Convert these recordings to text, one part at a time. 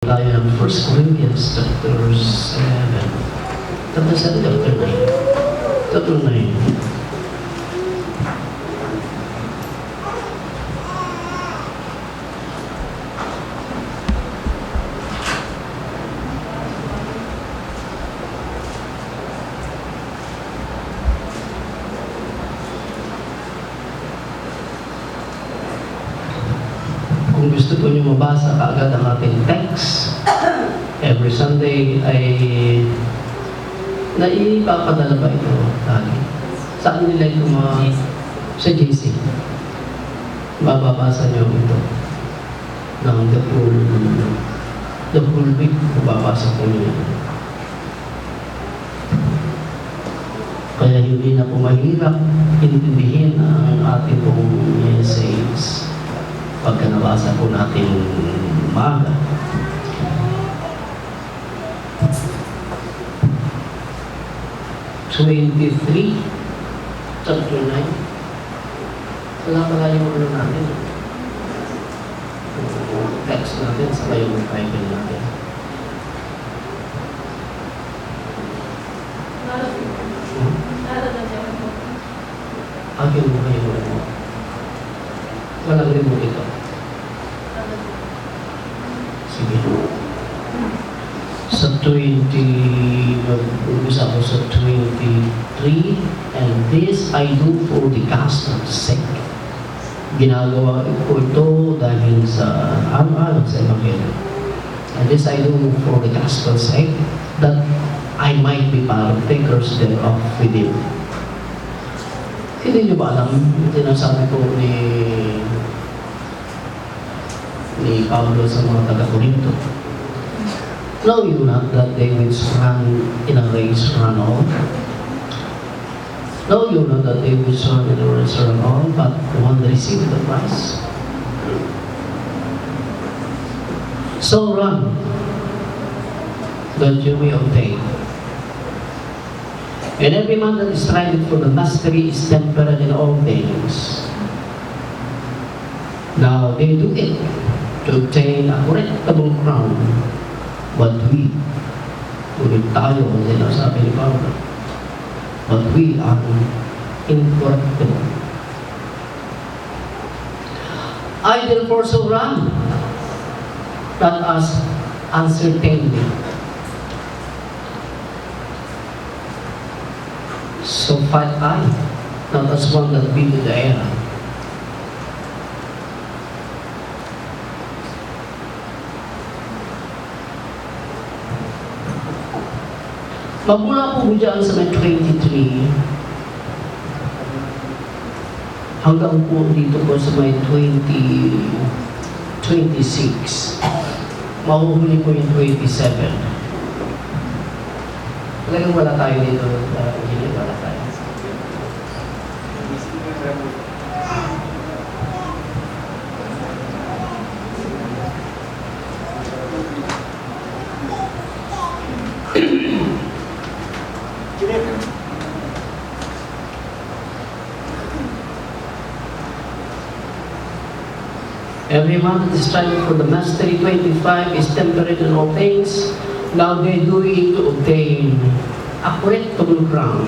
Tayo ng 1 Corinthians chapter 7. Chapter 7, chapter 9. Chapter 9. Kung gusto po niyo mabasa kaagad ang ating text, every Sunday ay naipapadala ba ito lagi? Saan nila ito sa GC? Mababasa niyo ito ng the whole week. Mababasa po niyo ito. Kaya hindi na po mahirap intindihin ang ating pong essays pagka nabasa po natin maaga. Chapter 9. Wala pala yung ano natin. Text natin sa yung Bible natin. Akin mo kayo mo. Walang remote ito. Sige. Sa 20, mag-umpisa ako sa 23, and this I do for the gospel's sake. Ginagawa ko ito dahil sa ano sa Evangelyo. And this I do for the gospel's sake, that I might be partakers thereof with him. Hindi nyo ba alam, sinasabi ko ni Pablo sa mga taga-Corinto, know you not that they which run in a race run all? Know you not that they which run in a race run all, but one receive the prize? So run, that you may obtain. And every man that is striving for the mastery is temperate in all things. Now they do it to obtain a correctable crown, but we, ulit tayo ang sinasabi ni Pablo, but we are incorruptible. I therefore so run, not as uncertainly. So fight I, not as one that beat the air. Magmula po dyan sa may 23 hanggang po dito po sa may 26, mahuhuli po yung 27. Talagang wala tayo dito. Wala tayo. Every man that is striving for the mastery, 25, is temperate in all things. Now they do it to obtain a correctable crown.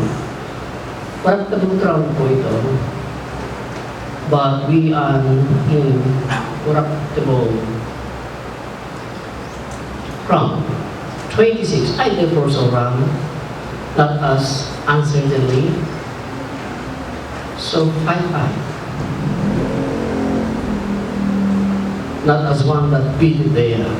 Correctable crown po ito. But we are incorruptible crown. 26, I therefore so run, not as uncertainly, so fight I. Not as one that beat the air.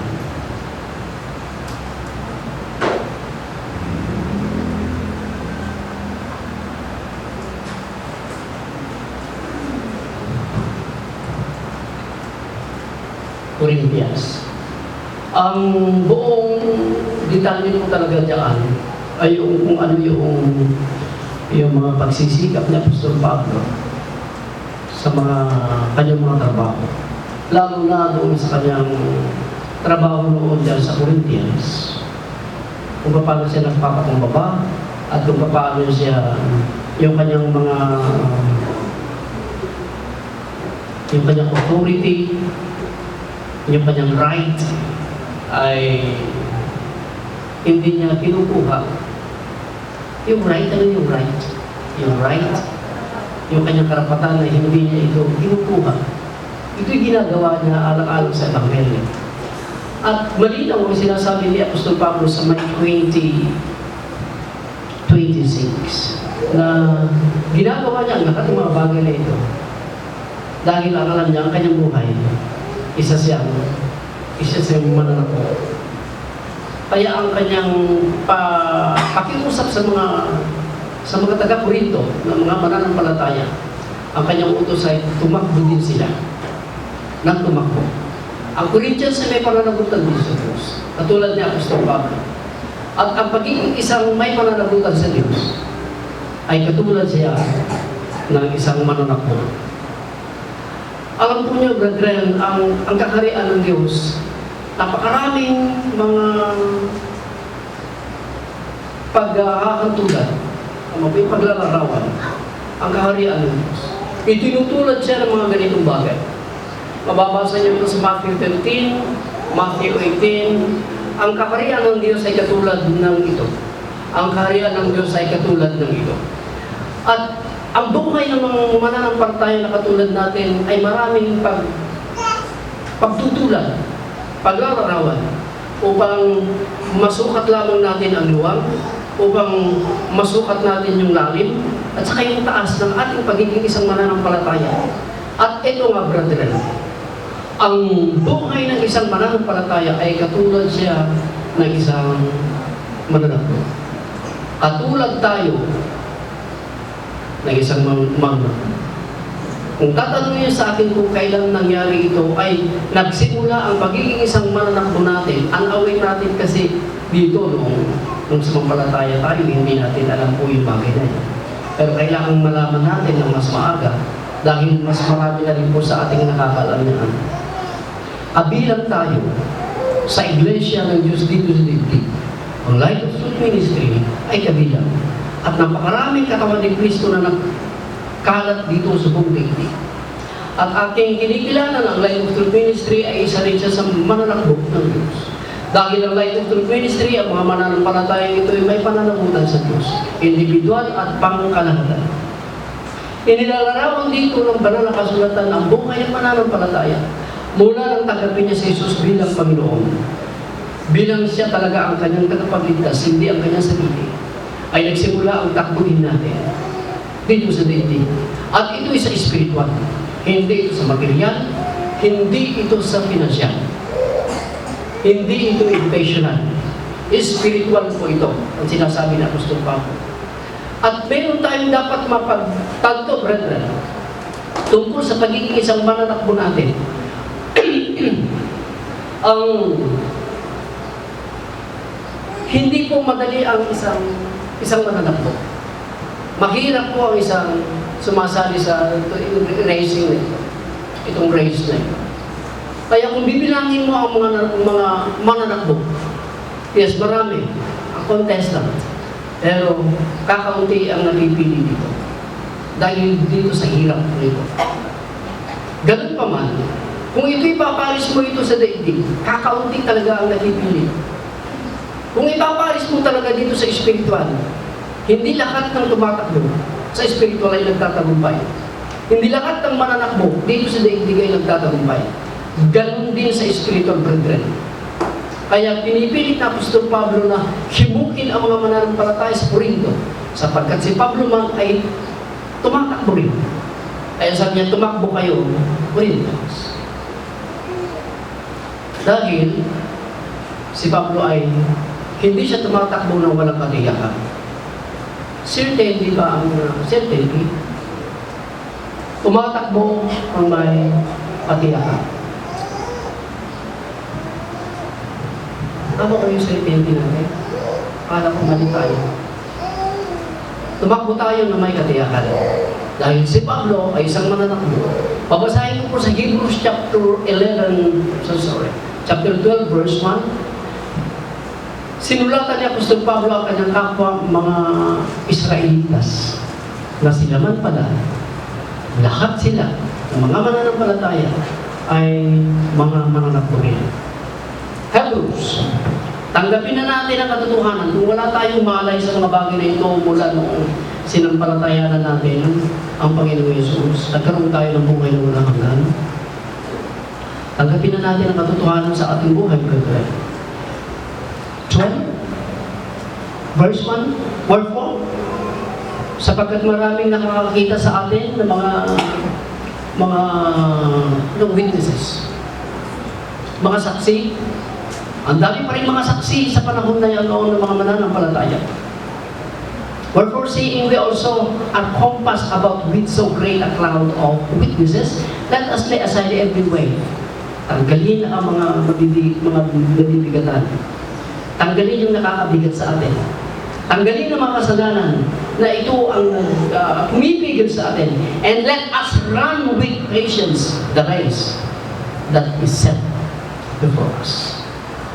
Corinthians. Ang buong detalye po talaga dyan ay kung ano yung mga pagsisikap ni Apostol Pablo sa kanyang mga trabaho. Lalo na doon sa kanyang trabaho noon dyan sa Corinthians. Kung paano siya nagpapakumbaba at kung paano siya yung kanyang authority, yung kanyang right ay hindi niya kinukuha yung right, yung right? Yung right, yung kanyang karapatan na hindi niya ito kinukuha. Ito'y ginagawa niya alang-alang sa Ebanghelyo. At malinaw ang sinasabi ni Apostol Pablo sa May 20:26 na ginagawa niya ang lahat ng mga bagay na ito dahil ang alam niya ang kanyang buhay, isa siyang mananakop. Kaya ang kanyang pakiusap sa mga taga-Korinto ng mga mananampalataya, ang kanyang utos ay tumakbo din sila ng tumakbo. Ang Corinthians ay may pananagutan din sa Diyos, katulad ni Apostol Pablo. At ang pagiging isang may pananagutan sa Diyos ay katulad siya ng isang mananakbo. Alam po niyo, brethren, ang kaharian ng Diyos, napakaraming mga paghahantulan, may paglalarawan, ang kaharian ng Diyos. Itinutulad siya ng mga ganitong bagay. Mababasa niyo ito sa Matthew 13, Matthew 18, ang kaharian ng Diyos ay katulad ng ito. Ang kaharian ng Diyos ay katulad ng ito. At ang buhay ng mga mananampalataya na katulad natin ay maraming pagtutulan, paglalarawan, upang masukat lamang natin ang luwang, upang masukat natin yung lalim, at saka yung taas ng ating pagiging isang mananampalataya. At ito nga, brethren, ang buhay ng isang mananampalataya ay katulad siya ng isang mananakbo. Katulad tayo ng isang mananakbo. Kung tatanungin sa akin kung kailan nangyari ito, ay nagsimula ang pagiging isang mananakbo natin. Anawin natin kasi dito nung sumampalataya tayo, hindi natin alam po yung bagay na yun. Pero kailangan malaman natin ng mas maaga dahil mas marami na rin po sa ating nakakaalam niyan. Kabilang tayo sa iglesia ng Diyos dito sa dibdib. Ang Light of Truth Ministry ay kabilang. At napakaraming katawan ni Kristo na nagkalat dito sa buong dibdib. At aking kinikilala ng Light of Truth Ministry ay isa rin siya sa mananakbo ng Diyos. Dahil ang Light of Truth Ministry, ang mga mananampalataya ito ay may pananagutan sa Diyos. Individual at pangkalahatan. Inilalarawan dito ng banal na kasulatan ang buhay ng mananampalataya mula nang tanggapin niya si Jesus bilang Panginoon. Bilang siya talaga ang kanyang tagapagligtas, hindi ang kanyang sarili, ay nagsimula ang takbuhin natin dito sa daigdig. At ito ay sa espiritual. Hindi ito sa material, hindi ito sa pinansyal, hindi ito educational. Spiritual po ito, ang sinasabi ng Apostol Pablo. At meron tayong dapat mapagtanto, brethren, tungkol sa pagiging isang mananakbo natin. Hindi po madali ang isang mananakbo. Mahirap po ang isang sumasali sa racing na ito. Itong race na ito. Kaya kung bibilangin mo ang mga mananakbo, yes, marami ang contestant. Pero kakaunti ang napipili dito. Dahil dito sa hirap nito. Ganun pa man, kung ito'y paparis mo ito sa daigdig, kakaunti talaga ang napipili. Kung ipaparis mo talaga dito sa espiritual, hindi lahat ng tumatakbo sa espiritual ay nagtatagumpay. Hindi lahat ng mananakbo dito sa daigdig ay nagtatagumpay. Ganun din sa spiritual, brethren. Kaya pinipilit na Apostol Pablo na himukin ang mga mananampalataya sa Corinto, sapagkat si Pablo man ay tumatakbo rin. Kaya sabi niya, tumakbo kayo, Corintos. Dahil si Pablo ay hindi siya tumatakbo ng walang katiyakan. Certainty ba ang certainty? Tumatakbo ang may katiyakan. Ano kayo sa certainty natin? Kala ko mali tayo. Tumakbo tayo na may katiyakan. Dahil si Pablo ay isang mananakbo. Babasahin ko po sa Hebrews chapter 12 verse 1. Sinulatan ni Apostol Pablo ang kanyang kapwa mga Israelitas na sila man pala, lahat sila, ng mga mananampalataya, ay mga mananakbo rin. Hebrews. Tanggapin na natin ang katotohanan. Kung wala tayong malay sa mga bagay na ito mula noong sinampalatayanan natin ang Panginoong Yesus, nagkaroon tayo ng buhay na walang hanggan. Tanggapin na natin ang katotohanan sa ating buhay, brother. 12, verse 1, wherefore, sapagkat maraming nakakakita sa atin ng mga witnesses, mga saksi. Ang dami pa rin mga saksi sa panahon na yan noon ng mga mananampalataya. Wherefore, seeing we also are compassed about with so great a cloud of witnesses, let us lay aside every weight. Tanggalin ang mga mabibigatan. Tanggalin yung nakakabigat sa atin. Tanggalin ang mga kasalanan na ito ang pumipigil sa atin. And let us run with patience the race that is set before us.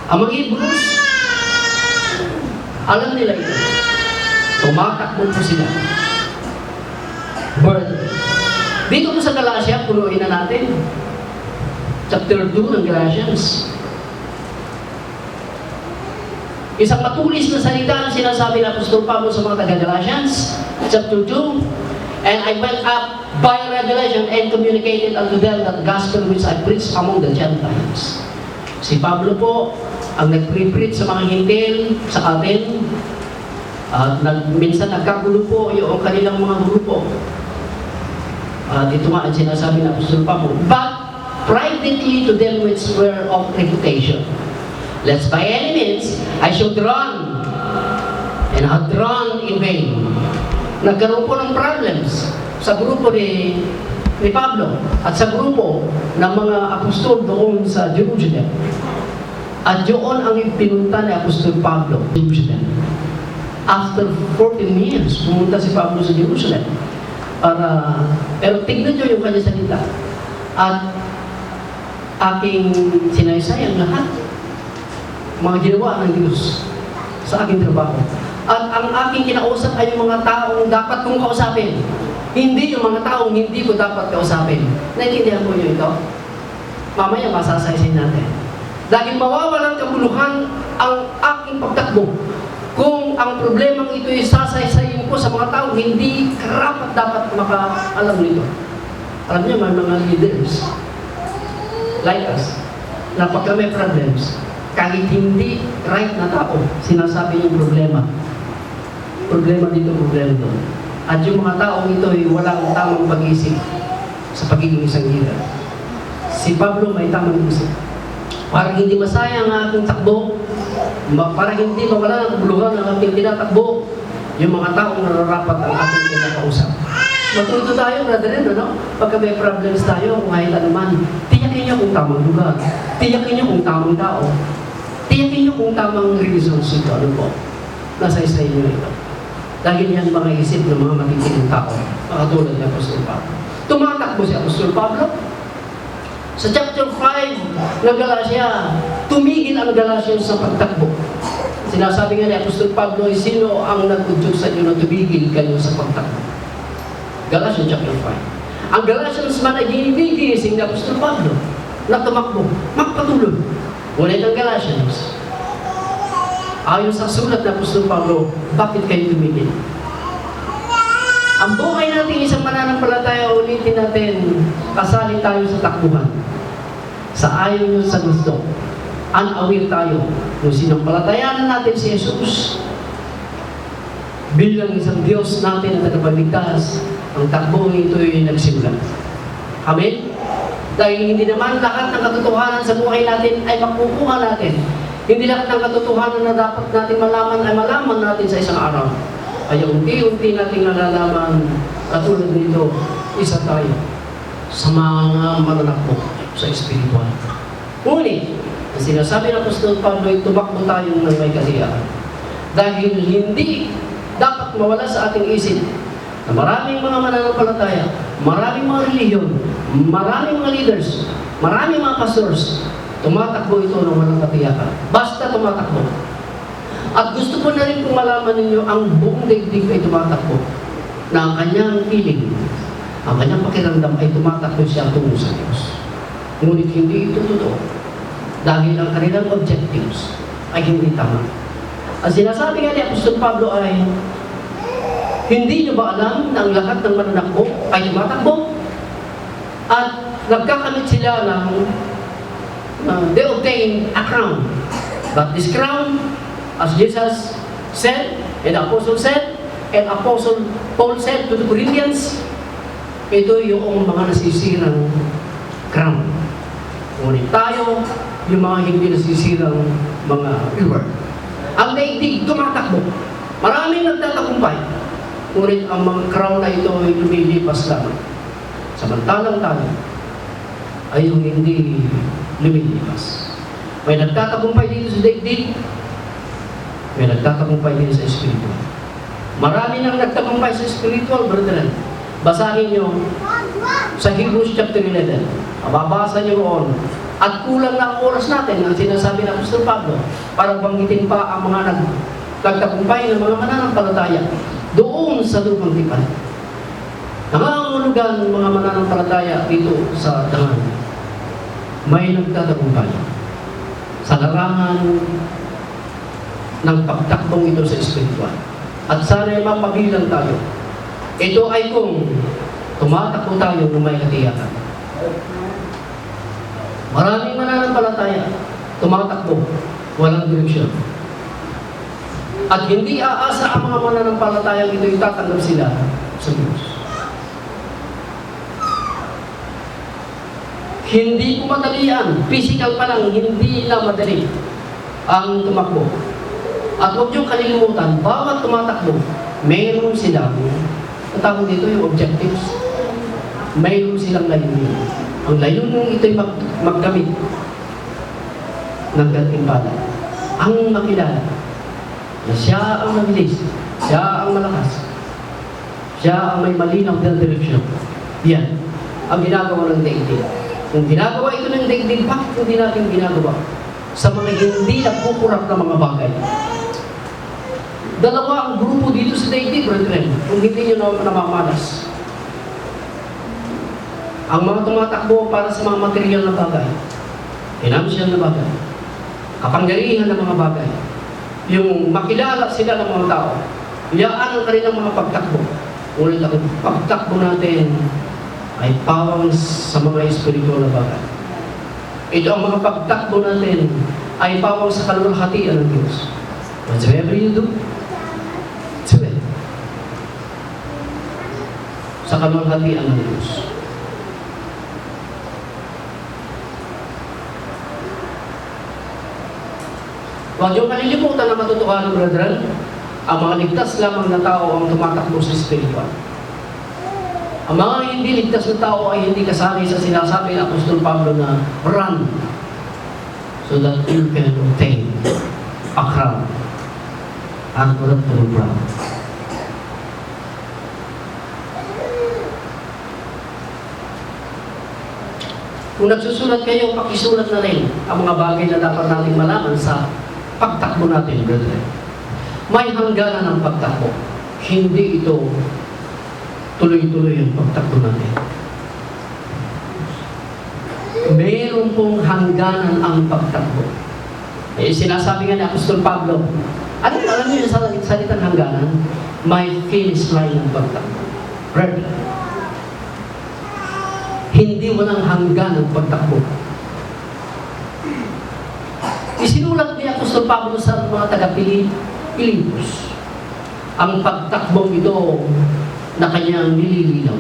Ang mga Hebrews, alam nila ito. Tumatakbo po sila. Burden. Dito po sa Galatia, punuin na natin. Chapter 2 ng Galatians. Isang matulis na salita ang sinasabi ng Apostol Pablo sa mga taga-Galatians. Chapter 2. And I went up by revelation and communicated unto them that gospel which I preached among the Gentiles. Si Pablo po ang nag-preach sa mga hintil sa atin. At minsan nagkagulo po yung kanilang mga grupo. At ito nga ang sinasabi ng Apostol Pablo. But privately to them which were of reputation, lest by any means I should run, and had run in vain. Nagkaroon po ng problems sa grupo ni Pablo at sa grupo ng mga apostol doon sa Jerusalem. At doon ang pinunta ni Apostol Pablo sa Jerusalem. After 14 years, pumunta si Pablo sa Jerusalem. Pero tignan nyo yung kanyang salita. At aking sinaysay ang lahat. Mga ginawa ng Diyos sa aking trabaho. At ang aking kinausap ay yung mga taong dapat kong kausapin. Hindi yung mga taong hindi ko dapat kausapin. Naintindihan mo nyo ito? Mamaya masasaysay natin. Dahil mawawalang kabuluhan ang aking pagtakbo kung ang problemang ito ay sasaysayin ko sa mga taong hindi karapat dapat makaalam nito. Alam niyo, may mga leaders like us na pagka may problems, kahit hindi right na tao, sinasabi yung problema. Problema dito, problema doon. At yung mga taong ito ay walang tamang pag-isip sa pagiging isang leader. Si Pablo may tamang isip. Para hindi masayang ang aking takbo, para hindi mawala ng kabuluhan ng ating tinatakbo, yung mga taong nararapat ang ating kinakausap. Matuto tayo, brethren, ano? Pagka may problems tayo, kung kahit anuman, tiyakin niyo kung tamang lugar. Tiyakin niyo kung tamang tao. Tiyakin niyo kung tamang reasons ito. Ano po? Nasa isa inyo ito. Dahil yan mga isip ng mga matitiling tao. Katulad ni Apostol Pablo. Tumatakbo si Apostol Pablo. Sa chapter 5 ng Galatia, tumigil ang Galatians sa pagtakbo. Sinasabi nga ni Apostol Pablo, sino ang nag-udyok sa inyo na tumigil kayo sa pagtakbo? Galatians chapter 5. Ang Galatians man ay ginigising ni Apostol Pablo na tumakbo, magpatuloy. Ngunit ang Galatians, ayon sa sulat ng Apostol Pablo, bakit kayo tumigil? Ang buhay natin isang mananampalataya, ulitin natin, kasali tayo sa takbuhan. Sa ayon nyo sa gusto. Unaware tayo. Kung sinampalatayanan natin si Jesus, bilang isang Diyos natin na tagapagligtas, ang takbo ito ay nagsimula. Amen? Dahil hindi naman lahat ng katotohanan sa buhay natin ay makukuha natin. Hindi lahat ng katotohanan na dapat natin malaman ay malaman natin sa isang araw. Ay unti-unti nating nalalaman katulad nito, isa tayo sa mga mananakbo sa espiritual. Ngunit, ang sinasabi ng Apostol Pablo ay tumakbo tayong ng may kasiyahan. Dahil hindi dapat mawala sa ating isip na maraming mga mananampalataya, maraming mga relihiyon, maraming mga leaders, maraming mga pastors, tumatakbo ito ng walang katiyakan. Basta tumatakbo. At gusto ko na rin kung malaman ninyo ang buong daigdig ay tumatakbo na ang kanyang feeling, ang kanyang pakiramdam ay tumatakbo siya tungo sa Diyos. Ngunit hindi ito totoo. dahil ang kanilang objectives ay hindi tama. Ang sinasabi nga ni Apostol Pablo ay, hindi nyo ba alam na ang lahat ng mananakbo ay tumatakbo? At nagkakamit sila ng they obtain a crown. But this crown, as Jesus said, and the Apostle said, and Apostle Paul said to the Corinthians, ito yung mga nasisirang crown. Ngunit tayo, yung mga hindi nasisirang mga reward. Ang daigdig, tumatakbo. Maraming nagtatagumpay. Ngunit ang mga crown na ito ay lumilipas lamang. Samantalang tayo ay yung hindi lumilipas. May nagtatagumpay dito sa daigdig, may nagtatagumpay dito sa spiritual. Marami nang nagtagumpay sa spiritual, brethren. Basahin nyo sa Hebrews chapter 11. Mababasa nyo roon. At kulang na ang oras natin, ang sinasabi ng Apostol Pablo, para banggitin pa ang mga nagtagumpay ng mga mananampalataya doon sa lupang tipan. Nangangulugan ng mga mananampalataya dito sa dangan. May nagtatagumpay sa larangan ng pagtakbong ito sa spiritual. At sana'y mapabilang tayo. Ito ay kung tumatakbo tayo ng may katiyakan. Maraming mananampalataya, tumatakbo, walang direksyon. At hindi aasa ang mga mananampalataya ito itatanggap sila sa Diyos. Hindi ko madali yan. Physical pa lang, hindi na madali ang tumakbo. At huwag niyong kalilimutan, bawat tumatakbo, mayroon silang, ang tawag dito yung objectives, mayroon silang layunin. Ang layunin ito'y maggamit ng gantimpala. Ang makilala na siya ang mabilis, siya ang malakas, siya ang may malinaw na direksyon. Yan ang ginagawa ng daigdig. Kung ginagawa ito ng daigdig, bakit hindi natin ginagawa sa mga hindi nagkukurap na mga bagay? Dalawa ang grupo dito sa daigdig, brethren, kung hindi nyo namamalas. Ang mga tumatakbo para sa mga material na bagay, financial na bagay, kapangyarihan ng mga bagay, yung makilala sila ng mga tao, yaan ang kanilang mga pagtakbo. Ngunit ang pagtakbo natin ay pawang sa mga espiritual na bagay. Ito ang mga pagtakbo natin ay pawang sa kalulhatian ng Diyos. Whatsoever you do, do it. Sa kalulhatian ng Diyos. Huwag niyong kalilimutan na matutukan, brethren, ang mga ligtas lamang na tao ang tumatakbo sa spiritual. Ang mga hindi ligtas na tao ay hindi kasali sa sinasabi ng Apostol Pablo na run so that you can obtain a crown and corruptible crown. Kung nagsusulat kayo, pakisulat na rin ang mga bagay na dapat nating malaman sa pagtakbo natin, brethren. May hangganan ng pagtakbo. Hindi ito tuloy-tuloy ang pagtakbo natin. Meron pong hangganan ang pagtakbo. Eh, sinasabi nga ni Apostol Pablo, alam niyo yung salitang hangganan? May finish line ng pagtakbo. Brethren, hindi walang hanggan ang pagtakbo. Isinulat ni Apostol Pablo sa mga taga-Pilipos ang pagtakbong ito na kanyang nililinaw.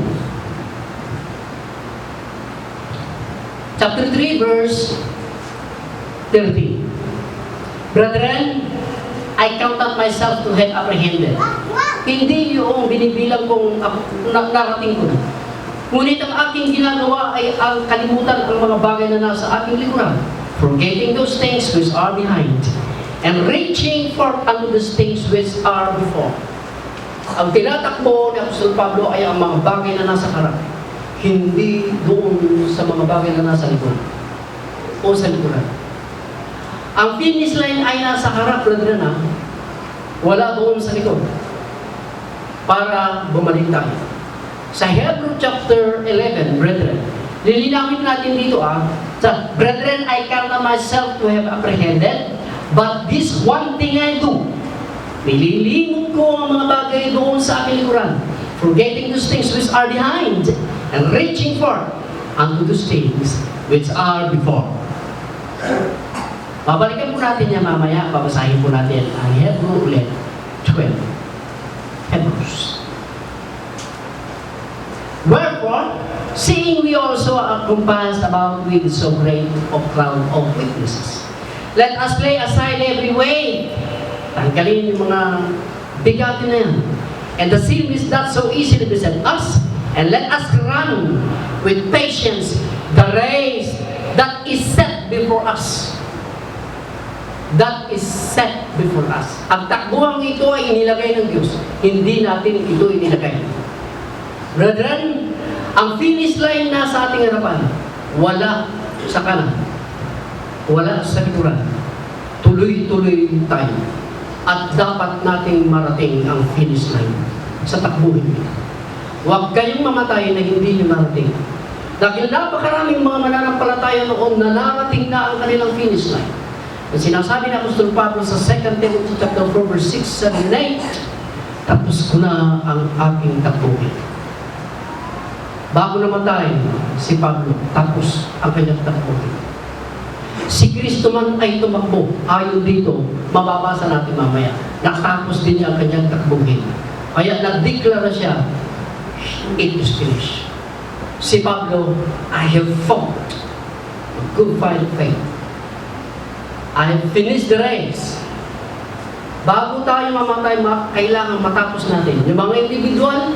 Chapter 3, verse 13. Brethren, I counted myself to have apprehended. Hindi yung binibilang kong narating ko. Ngunit ang aking ginagawa ay ang kalimutan ang mga bagay na nasa aking likuran, forgetting those things which are behind, and reaching forth unto those things which are before. Ang tinatakbo ni Apostol Pablo ay ang mga bagay na nasa harap, hindi doon sa mga bagay na nasa likod o sa likuran. Ang finish line ay nasa harap, brethren, na wala doon sa likod para bumalik tayo. Sa Hebrew chapter 11, brethren, lilinawin natin dito So, brethren, I count myself to have apprehended, but this one thing I do, nililimot ko ang mga bagay doon sa aking likuran, forgetting those things which are behind, and reaching forth unto those things which are before. Babalikan po natin yan mamaya, babasahin po natin ang Hebrew ulit, 12. Hebrews. Wherefore, seeing we also are compassed about with so great a crowd of witnesses, let us lay aside every weight. Tanggalin yung mga bigatin na yan. And the sin is not so easily beset us, and let us run with patience the race that is set before us. That is set before us. Ang takbuhan ito ay inilagay ng Diyos. Hindi natin ito inilagay. Brethren, ang finish line na sa ating harapan, wala sa kanan, wala sa likuran. Tuloy-tuloy tayo. At dapat nating marating ang finish line sa takbuhin ito. Huwag kayong mamatay na hindi nyo marating. Dahil napakaraming mga mananampalataya noon na narating na ang kanilang finish line. At sinasabi na Apostol Pablo sa 2 Timothy chapter 4 verse 6, 7, and 8, tapos ko na ang aking takbuhin. Bago namatay si Pablo, tapos ang kanyang takbuhin. Si Kristo man ay tumakbo. Ayon dito, mababasa natin mamaya. Nakatapos din niya ang kanyang takbuhin. Kaya nagdeklara siya, it is finished. Si Pablo, I have fought a good fight of faith. I have finished the race. Bago tayo mamatay, kailangan matapos natin. Yung mga individual,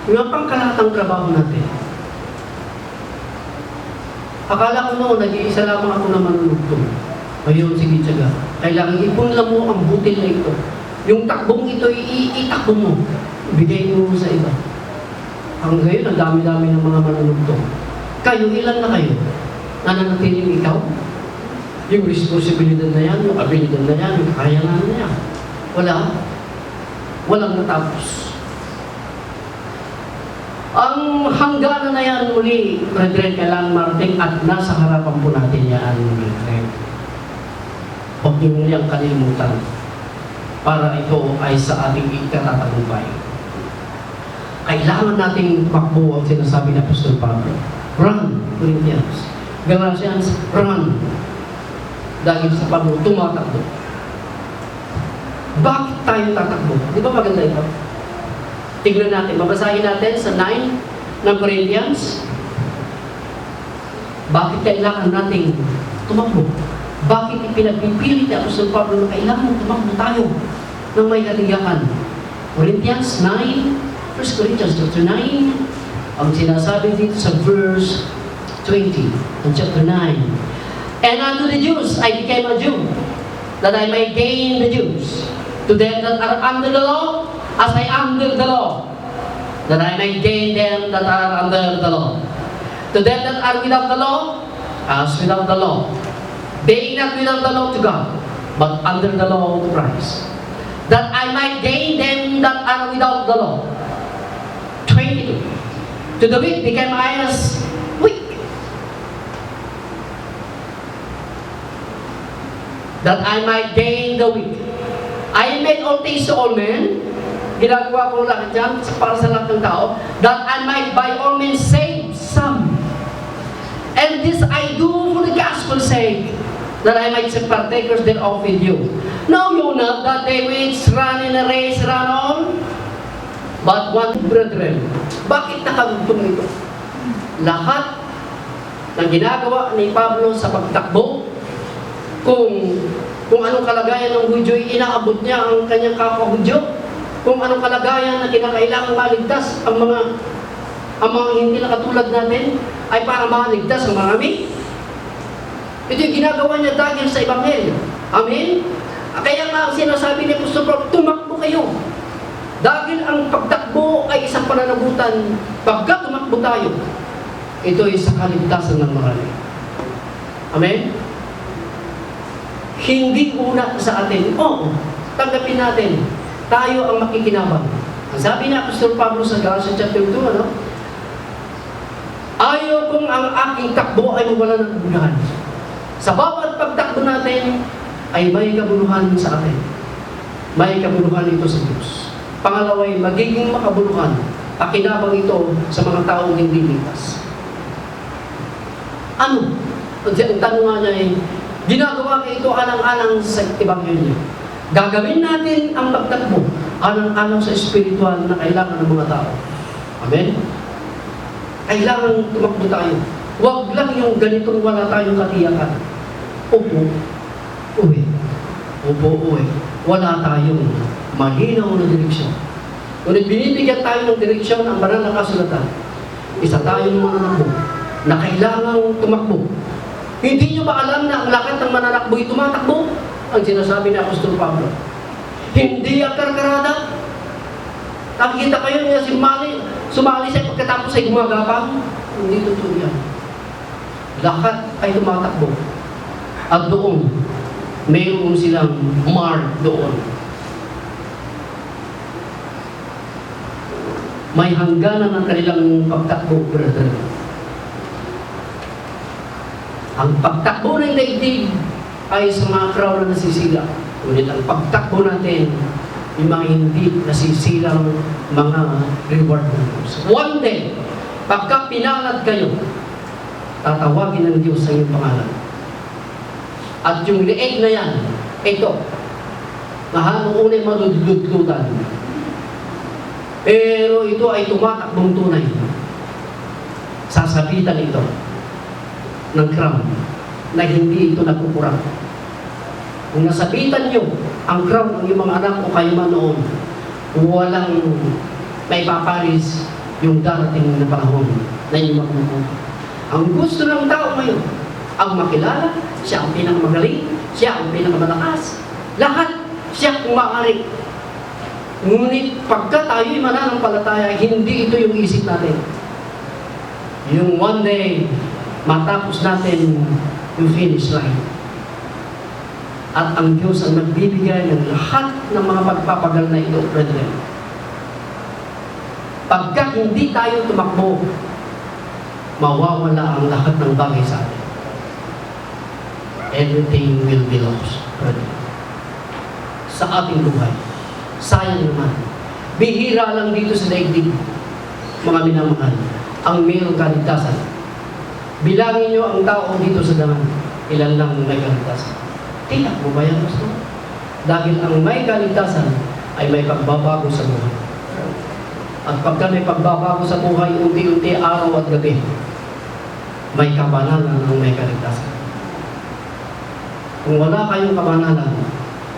yung pangkalatang trabaho natin. Akala ko noon, nag-iisa lamang ako na manunugtong. Ngayon, sige, tiyaga. Kailangan ipunla mo ang butil na ito. Yung takbong ito, itakbo mo. Ibigay mo sa iba. Hanggang ngayon, ang dami-dami ng mga manunugtong. Kayo, ilan na kayo? Nananatiling ikaw? Yung responsibilidad na yan, yung abilidad na yan, yung kakayanan na yan. Wala. Walang natapos. Ang hangganan na yan muli, brethren, kailangan marating at nasa harapan po natin yan, brethren. Huwag niyo niyang kalimutan para ito ay sa ating ikatatagumpay. Kailangan nating makbo ang sinasabi ng Apostol Pablo. Run, Corinthians. Galatians, run. Dahil sa Pablo, tumatakbo. Bakit tayo tatakbo? Di ba maganda ito? Tignan natin, babasahin natin sa 9 ng Corinthians. Bakit kailangan nating tumakbo? Bakit ipinagpipilit ni Apostol Pablo na kailangan tumakbo tayo ng may kaligayahan? Corinthians 9, 1 Corinthians chapter 9, ang sinasabi dito sa verse 20 ng chapter 9. And unto the Jews I became a Jew, that I may gain the Jews. To them that are under the law, as I under the law, that I may gain them that are under the law. To them that are without the law, as without the law, being not without the law to God, but under the law to Christ, that I might gain them that are without the law. 22. To the weak became I as weak, that I might gain the weak. I made all things to all men. Ginagawa ko lahat yan para sa lahat ng tao, that I might by all means save some. And this I do for the gospel's sake, that I might save partakers thereof with you. Know you not that they which run in a race run on, but one, brethren. Bakit nakagugtong ito? Lahat ng ginagawa ni Pablo sa pagtakbo, kung anong kalagayan ng Hudyo, inaabot niya ang kanyang kapwa-Hudyo. Kung anong kalagayan na kinakailangan maligtas ang mga hindi na katulad natin, ay para maligtas ang marami. Ito yung ginagawa niya dahil sa Ebanghelyo. Amen? Kaya nga sinasabi ni Apostol Pablo, tumakbo kayo. Dahil ang pagtakbo ay isang pananagutan, pagka tumakbo tayo, ito ay sa kaligtasan ng marami. Amen? Hindi una sa atin. Oo, tanggapin natin. Tayo ang makikinabang. Ang sabi ni Apostol Pablo sa Galatians chapter 2, Ayaw kong ang aking takbo ay mawala ng kabuluhan. Sa bawat pagtakbo natin, ay may kabuluhan sa atin. May kabuluhan ito sa Diyos. Pangalawa ay magiging makabuluhan. Pakinabang ito sa mga taong hindi ligtas. Ano? Ang tanong nga niya ay, ginagawa ka ito alang-alang sa Ebanghelyo. Gagawin natin ang pagtakbo alang-alang sa espiritual na kailangan ng mga tao. Amen? Kailangan tumakbo tayo. Huwag lang yung ganitong wala tayong katiyakan. Upo, uwi. Upo, uwi. Wala tayong malinaw na direksyon. Ngunit binibigyan tayo ng direksyon ang banal na kasulatan. Isa tayong mananakbo na kailangang tumakbo. Hindi nyo ba alam na ang lakat ng mananakbo ay tumatakbo? Ang sinasabi ni Apostol Pablo. Hindi ang karkarada. Nakikita kayo niya sumali siya pagkatapos ay gumagapang. Hindi totoo yan. Lahat ay tumatakbo. At doon, mayroon silang mark doon. May hangganan ang kanilang pagtakbo, brother. Ang pagtakbo ng daigdig ay sa mga crowd na nasisila. Ngunit ang pagtakbo natin, yung mga hindi nasisilang mga reward ng Diyos. One day, pagka pinalad kayo, tatawagin ng Diyos sa iyong pangalan. At yung leeg na yan, ito, mahanong unay madudlutan. Pero ito ay tumatakbong tunay. Sasabitan ito ng crown na hindi ito nagkukurang. Kung nasabitan nyo ang crown ng mga anak o kayo man noon, walang may paparis yung darating na panahon na inyong makukuha. Ang gusto ng tao ngayon, ang makilala, siya ang pinakamagaling, siya ang pinakamalakas. Lahat siya kung maaari. Ngunit pagka tayo'y mananampalataya, hindi ito yung isip natin. Yung one day, matapos natin yung finish line. At ang Diyos ang nagbibigay ng lahat ng mga pagpapagal na ito, brethren. Pagka hindi tayo tumakbo, mawawala ang lahat ng bagay sa atin. Everything will be lost, brethren. Sa ating buhay. Sayang naman. Bihira lang dito sa daigdig, mga minamahal, ang mayroong kaligtasan. Bilangin nyo ang tao dito sa daman. Ilan lang may kaligtasan. Tiyak mo ba yan, gusto? Dahil ang may kaligtasan ay may pagbabago sa buhay. At pagka may pagbabago sa buhay, unti-unti, araw at gabi, may kabanalan ang may kaligtasan. Kung wala kayong kabanalan,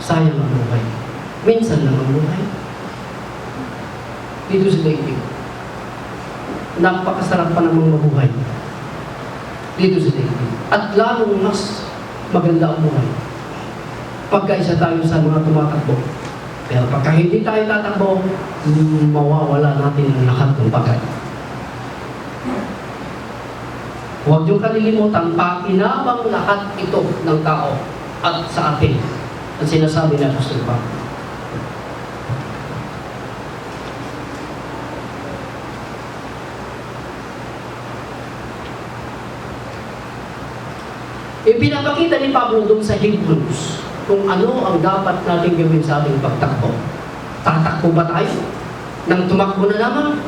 sayang ang buhay. Minsan lang ang buhay. Dito sa daigdig. Napakasarap pa namang mabuhay. Dito sa daigdig. At lalong mas maganda ang buhay. Pagkaisa tayo sa mga tumatakbo. Pero pagka hindi tayo tatakbo, mawawala natin ang lahat ng bagay. Huwag niyong kalilimutan, pakinabang lahat ito ng tao at sa atin. Ang sinasabi na Apostol Pablo. Ipinapakita ni Pablo doon sa Hebrews kung ano ang dapat natin gawin sa ating pagtakbo. Tatakbo ba tayo? Nang tumakbo na lamang?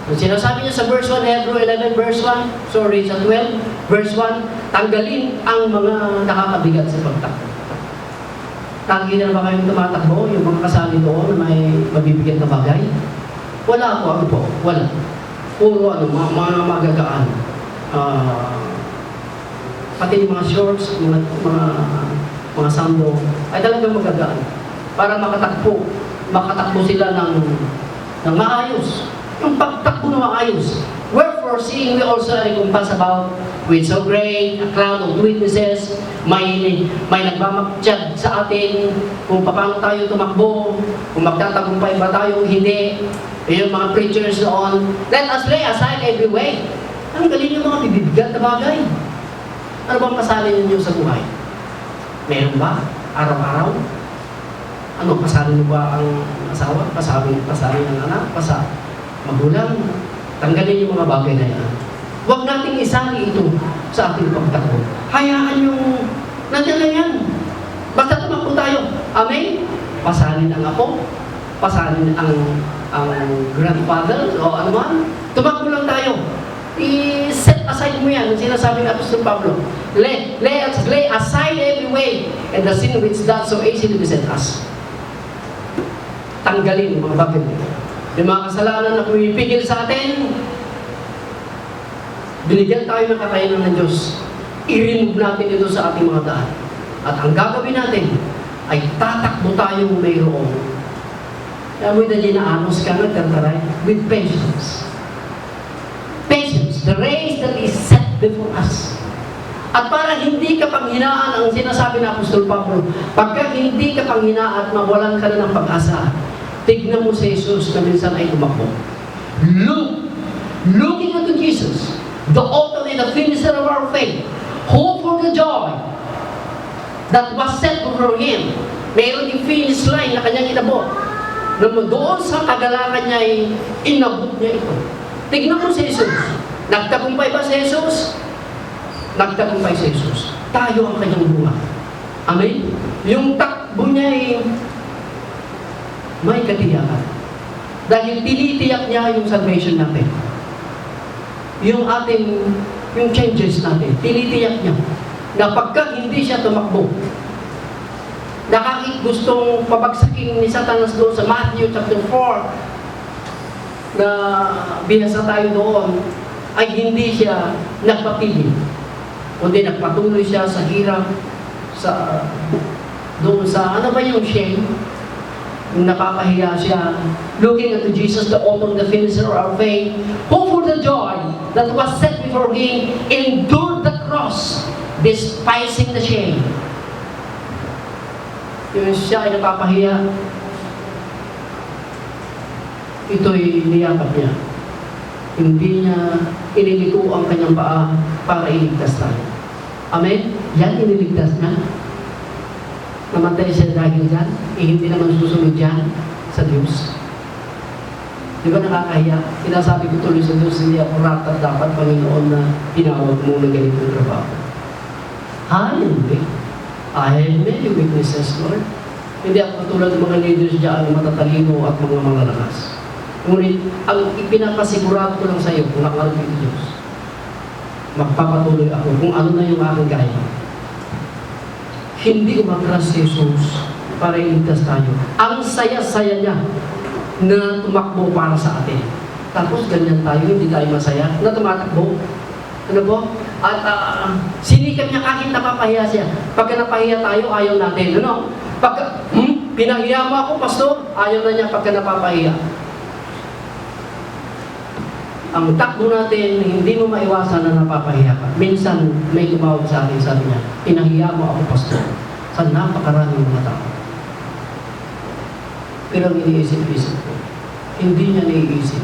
Ang sinasabi niya sa verse 1, Hebrew 11 verse 1, sa 12 verse 1, tanggalin ang mga nakakabigat sa pagtakbo. Tanggi na ba kayong tumatakbo? Yung mga kasali doon na may mabibigat na bagay? Wala po, ano po? Wala. Puro mga magagaan. Pati yung mga shorts, mga sando, ay talagang magagaan. Para makatakbo sila ng maayos. Yung pagtakbo na maayos. Wherefore, seeing we also are encompassed about with so great a cloud of witnesses, may nagmamaktiyag sa atin kung paano tayo tumakbo, kung magtatagumpay ba tayo, hindi. Yung mga preachers noon, let us lay aside every way. Ang galing yung mga bibigat na bagay. Ano bang pasalin ninyo sa buhay? Meron ba? Araw-araw? Ano, pasalin mo ba ang asawa? Pasalin ang anak? Magulang? Tanggalin yung mga bagay na yan. Huwag nating isali ito sa ating pagtakbo. Hayaan yung nandiyan lang yan. Basta tumakbo tayo. Amen? Pasalin ang apo, pasalin ang grandfather, o ano man. Tumakbo lang tayo. I-set aside mo yan. Ang sinasabi ng Apostol Pablo. Let's lay aside every way and the sin which does so easily beset us. Tanggalin mga bagay nito. Yung mga kasalanan na pumipigil sa atin, binigyan tayo ng kakayanan ng Diyos. I-remove natin ito sa ating mga daan. At ang gagawin natin ay tatakbo tayong mayroong. Amoy na ginaanos ka nagkantaray with patience. Patience, the race that is set before us. At para hindi ka panghinaan, ang sinasabi ng Apostol Pablo, pagka hindi ka panghinaan at mawalan ka na ng pag-asa, tignan mo si Jesus na minsan ay tumakbo. Looking unto Jesus, the author and the finisher of our faith, hope for the joy that was set before Him. Mayroon yung finish line na kanyang inabot. Na doon sa kagalakan niya ay inabot niya ito. Tignan mo si Jesus. Nagtagumpay ba si Jesus? Nagtagumpay si Jesus. Tayo ang kanyang bunga. Amen? Yung takbo niya ay may katiyakan. Dahil tinitiyak niya yung salvation natin. Yung changes natin, tinitiyak niya. Na pagka hindi siya tumakbo, gustong pabagsakin ni Satanas doon sa Matthew chapter 4, na bihasa tayo doon, ay hindi siya nagpapili. Kundi nagpatuloy siya sa hirap, doon sa, ano ba yung shame? Napapahiya siya, looking unto Jesus, the author and the finisher of our faith, who for the joy that was set before Him, endured the cross, despising the shame. Yung siya ay napapahiya, ito'y niyakap niya. Hindi niya iniliko ang kanyang paa para iligtas tayo. Amen? Yan iniligtas niya. Namatay siya dahil dyan, hindi naman susunod dyan sa Diyos. Di ba nakakahiya? Sinasabi ko tuloy sa Diyos, hindi ako ratat dapat, Panginoon, na tinawag mo ng ganitong trabaho. Hindi. I have many witnesses, Lord. Hindi ako katulad ng mga leaders dyan, matatalino at mga malalakas. Ngunit, ang ipinapasigurado ko lang sa iyo, kung nakarap ito Diyos, magpapatuloy ako kung ano na yung aking kaya. Hindi umatras si Jesus para iligtas tayo. Ang saya-saya niya na tumakbo para sa atin. Tapos ganyan tayo, hindi tayo masaya na tumatakbo. Ano po? At sinikap niya kahit napapahiya siya. Pagka napahiya tayo, ayaw natin. Ano? Pagka, pinahiya mo ako, pastor, ayaw na niya pagka napapahiya. Ang takbo natin, hindi mo maiwasan na napapahiya ka. Minsan, may tumawag sa akin, sabi niya, pinahiya mo ako, pastor, sa napakaraming mga tao. Pero ang iniisip-isip ko, hindi niya naiisip.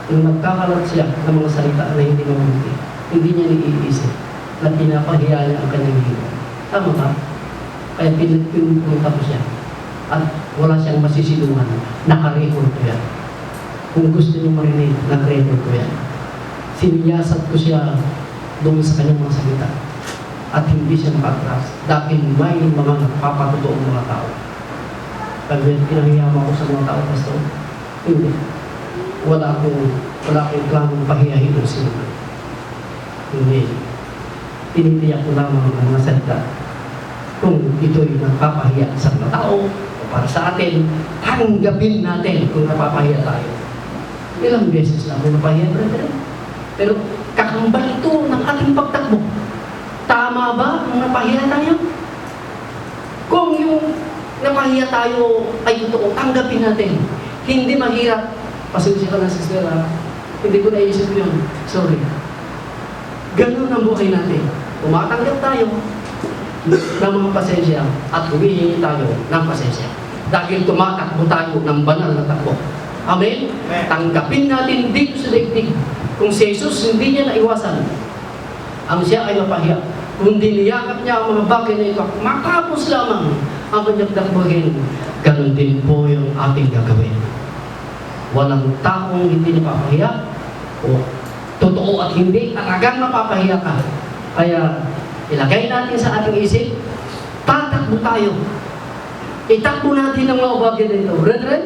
Nung nagkakalat siya ng mga salita na hindi mabuti, hindi niya naiisip na pinapahiya niya ang kanyang hirap. Tama ba? Kaya pinunta ko siya. At wala siyang masisilungan. Nakarecord ko yan. Kung gusto niyo marinig, nag-record ko yan. Siniyasat ko siya doon sa kanyang mga salita. At hindi siya nakatras. Dahil may mga nagpapatotoong mga tao. Kaya pinahiya mo ako sa mga tao, pastor? Hindi. Wala akong planong pahiyahin o sino. Hindi. Tinitiyak ko lamang ang mga salita. Kung ito'y nagpapahiya sa mga tao o para sa atin, tanggapin natin kung napapahiya tayo. Ilang beses na ako napahiya, brethren. Pero kakambal ito ng ating pagtakbo. Tama ba kung napahiya tayo? Kung yung napahiya tayo ay totoo, tanggapin natin. Hindi mahirap. Pasensya ka na, sister, hindi ko naisip yun. Sorry. Ganun ang buhay natin. Tumatanggap tayo ng mga pasensya at humihingi tayo ng pasensya. Dahil tumatakbo tayo ng banal na takbo. Amen? Tanggapin natin dito sa daigdig. Kung si Jesus hindi niya naiwasan, ang siya ay mapahiya. Kung diniyakap niya ang mga bagay na ito, matapos lamang ang kanyang takbuhin, ganun din po yung ating gagawin. Walang taong hindi napapahiya o totoo at hindi, talagang mapapahiya ka. Kaya, ilagay natin sa ating isip, tatakbo tayo. Itakbo natin ang mga bagay nito. Brethren,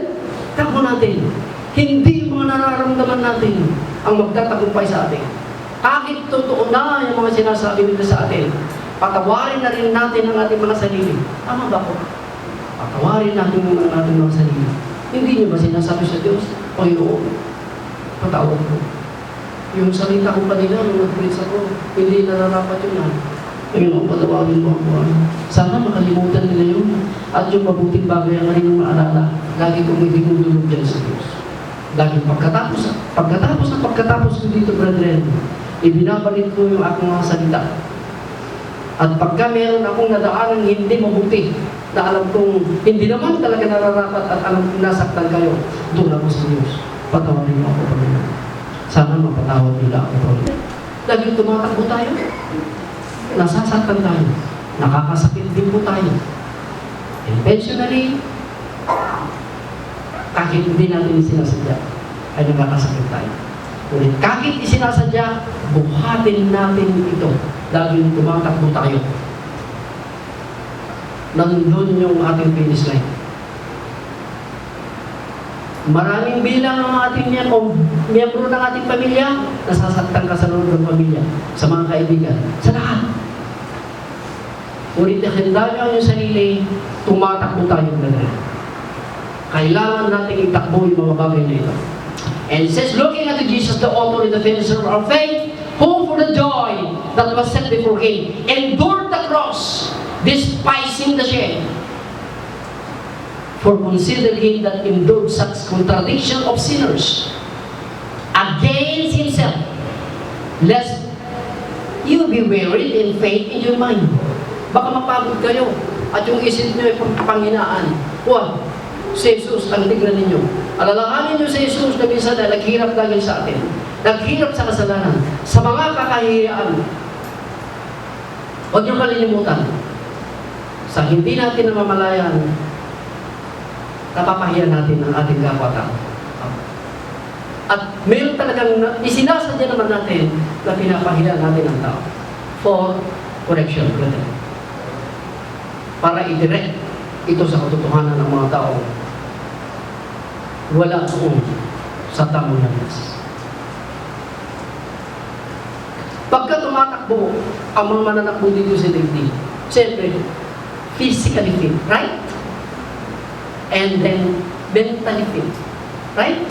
takbo natin. Hindi yung mga nararamdaman natin ang magtatagumpay sa atin. Kahit totoo na yung mga sinasabi nila sa atin, patawarin na rin natin ang ating mga sarili. Tama ba po? Patawarin natin ang ating mga sarili. Hindi niyo ba sinasabi sa Diyos, Panginoon, patawad ko. Yung salita ko kanina, nung nag-preach ako, hindi nararapat yun na. Panginoon, patawagin mo ako. Sana makalimutan nila yun. At yung mabuting bagay ang kanilang maalala, lagi kong idinudulog dyan sa Diyos. Dahil pagkatapos ko dito, brethren, ibinabalik ko yung aking mga salita. At pagka meron akong nadaan ng hindi mabuti, na alam kong hindi naman talaga nararapat at alam kong nasaktan kayo, doon ako sa Diyos. Patawarin mo ako, Panginoon. Sana mapatawad nila ako, Panginoon. Dahil tumatakbo tayo, nasasaktan tayo, nakakasakit din po tayo. Intentionally, kahit hindi natin sinasadya, ay nakakasakit tayo. Ngunit kahit isinasadya, buhatin natin ito dahil tumatakbo tayo. Nandun yung ating finish line. Maraming bilang ang ating yan o miyembro ng ating pamilya, nasasaktan ka sa loob ng pamilya, sa mga kaibigan, sa lahat. Ngunit handa nyo yung sarili, tumatakbo tayo na. Kailangan natin itakbo yung mga bagay na ito. And it says, looking at Jesus, the author and the finisher of our faith, who for the joy that was set before him, endured the cross, despising the shame. For consider him that endured such contradiction of sinners against himself, lest you be wearied in faith in your mind. Baka mapagod kayo at yung isip nyo ay panghinaan. Wag, si Jesus ang tignan ninyo. Alalahanin nyo si Jesus na minsan na naghirap dahil sa atin. Naghirap sa kasalanan, sa mga kakahiyaan. Huwag nyo kalilimutan. Sa hindi natin namamalayan, napapahiya natin ang ating kapwa-tao. At meron talagang isinasadya naman natin na pinapahiya natin ang tao. For correction, brother. Para i-direct ito sa katotohanan ng mga tao. Wala doon sa tamang landas. Pagka tumatakbo ang mga mananakbo dito sa daigdig, siyempre, physically fit, right? And then, mentally fit, right?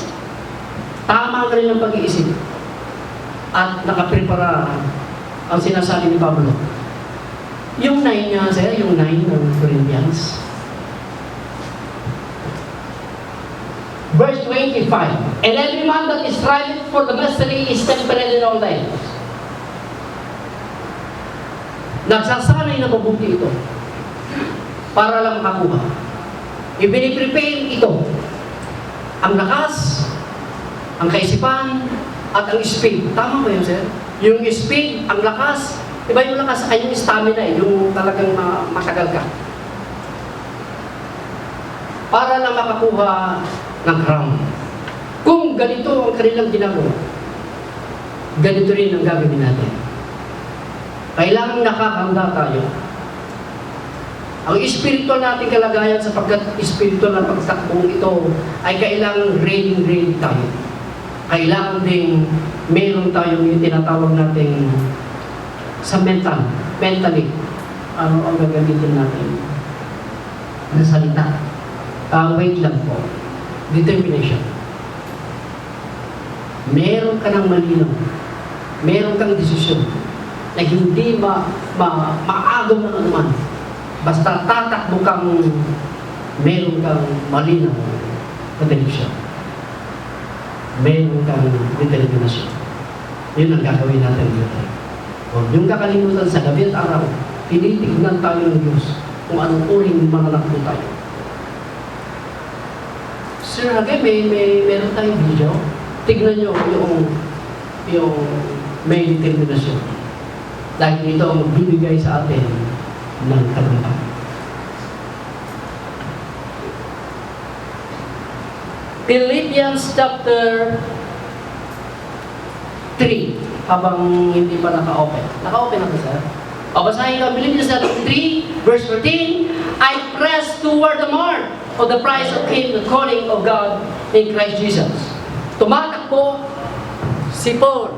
Tama ka rin ang pag-iisip. At nakaprepara ang sinasabi ni Pablo. Yung 9 niya, sir, yung 9 ng Corinthians. Verse 25. And every man that is striving for the mastery is temperate in all things. Nagsasanay na mabuti ito para lang makakuha. Ibiniprepare ito ang lakas, ang kaisipan, at ang speed. Tama ba yun, sir? Yung speed, ang lakas, iba yung lakas ay yung stamina, yung talagang matagal ka. Para lang makakuha ng crown. Kung ganito ang kanilang ginagawa, ganito rin ang gagawin natin. Kailangan nakakahanda tayo. Ang spiritual nating kalagayan sapagkat spiritual na pagtakbong ito ay kailangan ready tayo. Kailangan ding meron tayong yung tinatawag nating sa mentally. Ano ang gagamitin natin? Na salita. Wait lang po. Determination. Meron ka ng malinaw. Meron kang desisyon na hindi maagaw ng anuman. Basta tatakbo kang meron kang malinaw na desisyon. Meron kang determinasyon. Yun ang gagawin natin dito. Huwag niyong kakalimutan sa gabi at araw, tinitignan tayo ng Diyos kung anong uring mananakbo tayo. Sir, again, meron tayong video. Tignan nyo yung may determinasyon. Dahil ito ang magbibigay sa atin ng tagumpay. Philippians chapter 3. habang hindi pa naka-open. Naka-open na ba, sir? O, basahin ko, Philippians 3, verse 14, I press toward the mark of the prize of the calling of God in Christ Jesus. Tumatakbo si Paul.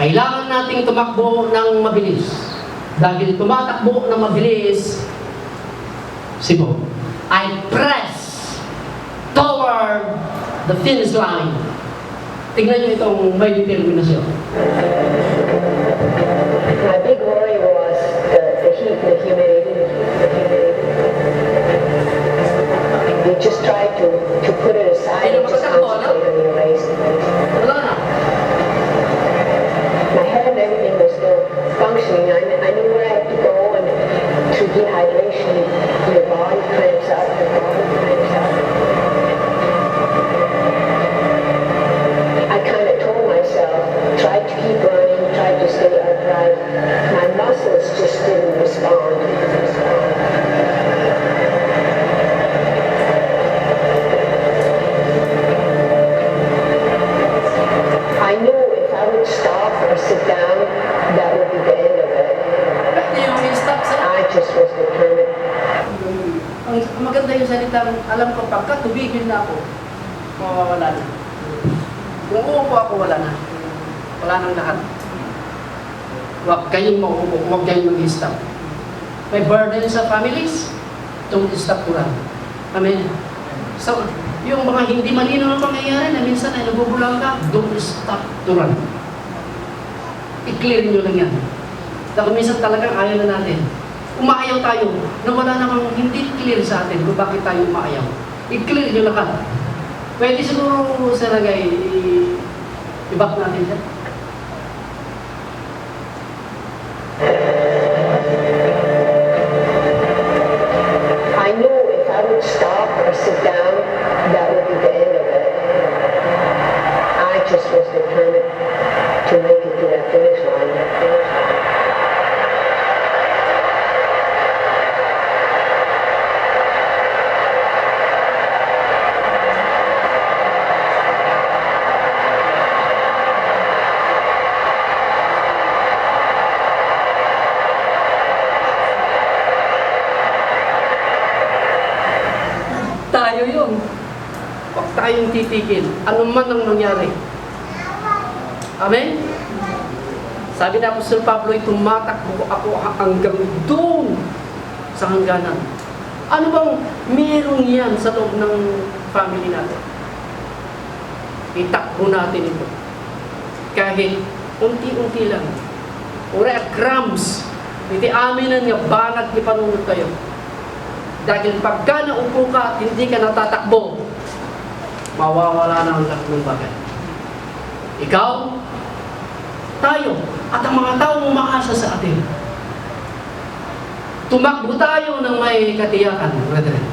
Kailangan nating tumakbo ng mabilis. Dahil tumatakbo ng mabilis si Paul. I press toward the finish line. Tingnan niyo itong may determinasyon. My big worry was the heat and the humidity. You just tried to put it aside and just concentrate on your race. Wala na. My head and everything was still functioning. I knew where I had to go, and through dehydration, your body cramps up, I kind of told myself, tried to keep running, tried to stay upright. My muscles just didn't respond. I knew if I would stop or sit down, that would be the end of it. Pwede yung stop sa... I just was determined. Ang maganda yung salitang, alam ko, pagka tubigil na ako, mawawala na. Kung uupo ako, wala na. Wala nang lahat. Huwag kayong mauupo, huwag kayong mag-stop. May burden sa families, don't stop to run. Amen. So, yung mga hindi malinaw na pangyayari na minsan ay nagugulang ka, don't stop to run. I-clear nyo lang yan. Dahil minsan talagang ayaw na natin. Umaayaw tayo na wala namang hindi clear sa atin kung bakit tayo umaayaw. I-clear nyo lahat. Pwede siguro, Sir Ragay, i-back natin siya. I knew if I would stop or sit down, that would be the end of it. I just was determined to make it to that finish line. Tayo yun. Huwag tayong titigil. Ano man ang nangyari. Amen? Sabi na Apostol Pablo, tumatakbo ako hanggang doon sa hangganan. Ano bang meron yan sa loob ng family natin? Itakbo natin ito. Kahit unti-unti lang. Ura crumbs. Hindi aminan nga banat ni panunod kayo. Dahil pagka naupo ka at hindi ka natatakbo, mawawala na ang lahat ng bagay. Ikaw, tayo, at ang mga taong umaasa sa atin. Tumakbo tayo ng may katiyakan, brethren.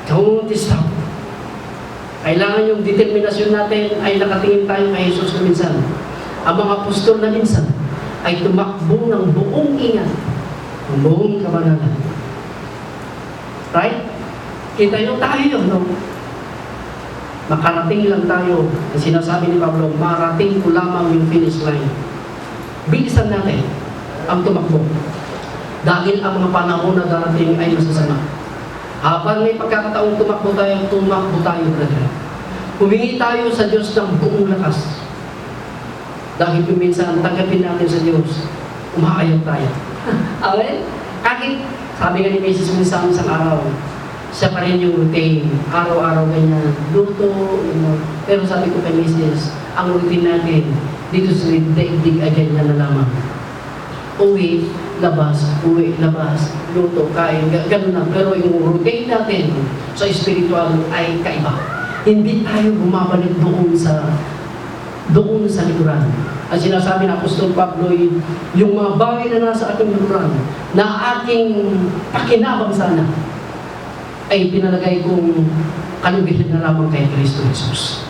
Don't stop. Kailangan yung determinasyon natin ay nakatingin tayo kay Jesus na minsan. Ang mga apostol na minsan ay tumakbo ng buong ingat, ng buong kabanalan. Right? Kita nyo tayo yun, no? Makarating lang tayo. Ang sinasabi ni Pablo, marating ko lamang yung finish line. Bilisan natin ang tumakbo. Dahil ang mga panahon na darating ay masasama. Habang may pagkakataong tumakbo tayo, brother. Humingi tayo sa Diyos ng buong lakas. Dahil kung minsan tanggapin natin sa Diyos, umaayaw tayo. Amen? Kahit sabi nga ni Mrs. minsan sa araw, siya pa rin yung routine. Araw-araw ganyan, luto, Pero sabi ko kay Mrs., ang routine natin, dito sa daigdig ay ganyan na lamang. Uwi, labas, luto, kain, gano'n na. Pero yung routine natin sa spiritual ay kaiba. Hindi tayo bumabalik doon sa likuran. Ang sinasabi ng Apostol Pablo, yung mga bagay na nasa ating likuran, na aking pakinabang sana, ay pinalagay kong kalugihan na lamang kay Kristo Jesus.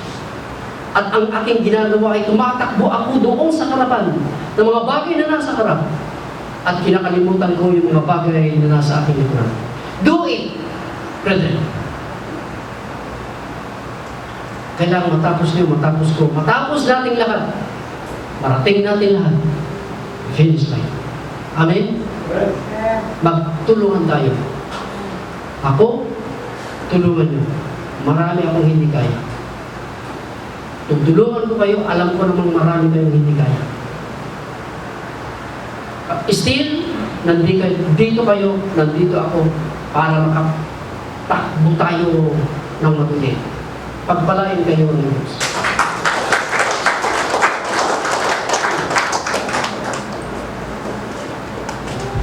At ang aking ginagawa ay tumatakbo ako doon sa harapan ng mga bagay na nasa harap. At kinakalimutan ko yung mga bagay na nasa aking likuran. Do it, brethren. Kailangan matapos niyo, matapos ko. Matapos nating lahat. Marating natin lahat. Finish line. Amen? Magtulungan tayo. Ako, tulungan nyo. Marami akong hindi kaya. Tutulungan ko kayo, alam ko namang marami kayong hindi kaya. Still, dito kayo, nandito ako para makatakbo tayo ng matuloy. Pagpalain kayo ng Diyos.